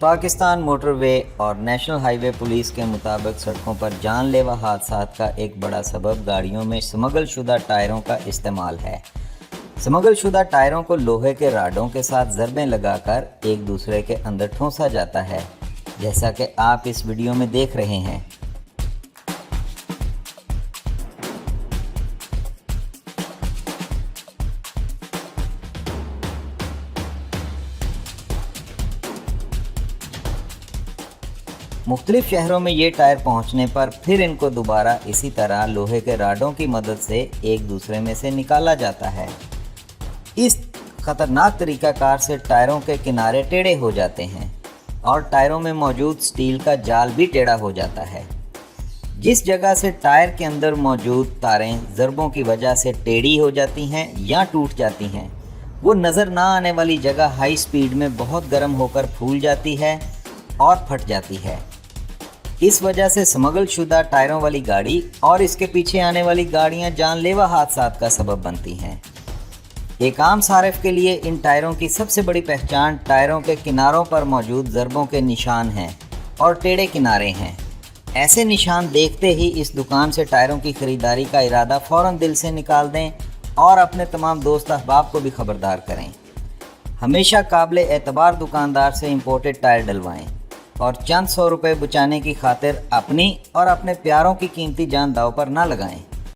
Pakistan motorway और national highway police के मुताबिक सड़कों पर जानलेवा हादसात का एक बड़ा सबब गाड़ियों में स्मगल शुदा टायरों का इस्तेमाल है। स्मगल शुदा टायरों को लोहे के राडों के साथ ज़रबें लगाकर एक दूसरे के अंदर ठूंसा जाता है, जैसा कि आप इस वीडियो में देख रहे हैं। मुख्तलिफ शहरों में ये टायर पहुंचने पर फिर इनको दोबारा इसी तरह लोहे के राडों की मदद से एक दूसरे में से निकाला जाता है। इस ख़तरनाक तरीक़ाकार से टायरों के किनारे टेढ़े हो जाते हैं और टायरों में मौजूद स्टील का जाल भी टेढ़ा हो जाता है। जिस जगह से टायर के अंदर मौजूद तारें ज़रबों की वजह से टेढ़ी हो जाती हैं या टूट जाती हैं, वो नज़र ना आने वाली जगह हाई स्पीड में बहुत गर्म होकर फूल जाती है और फट जाती है। इस वजह से स्मगल शुदा टायरों वाली गाड़ी और इसके पीछे आने वाली गाड़ियां जानलेवा हादसात का सबब बनती हैं। एक आम सारिफ के लिए इन टायरों की सबसे बड़ी पहचान टायरों के किनारों पर मौजूद ज़रबों के निशान हैं और टेढ़े किनारे हैं। ऐसे निशान देखते ही इस दुकान से टायरों की ख़रीदारी का इरादा फ़ौरन दिल से निकाल दें और अपने तमाम दोस्त अहबाब को भी ख़बरदार करें। हमेशा काबिल एतबार दुकानदार से इंपोर्टेड टायर डलवाएं और चंद 100 रुपये बचाने की खातिर अपनी और अपने प्यारों की कीमती जान दांव पर ना लगाएं।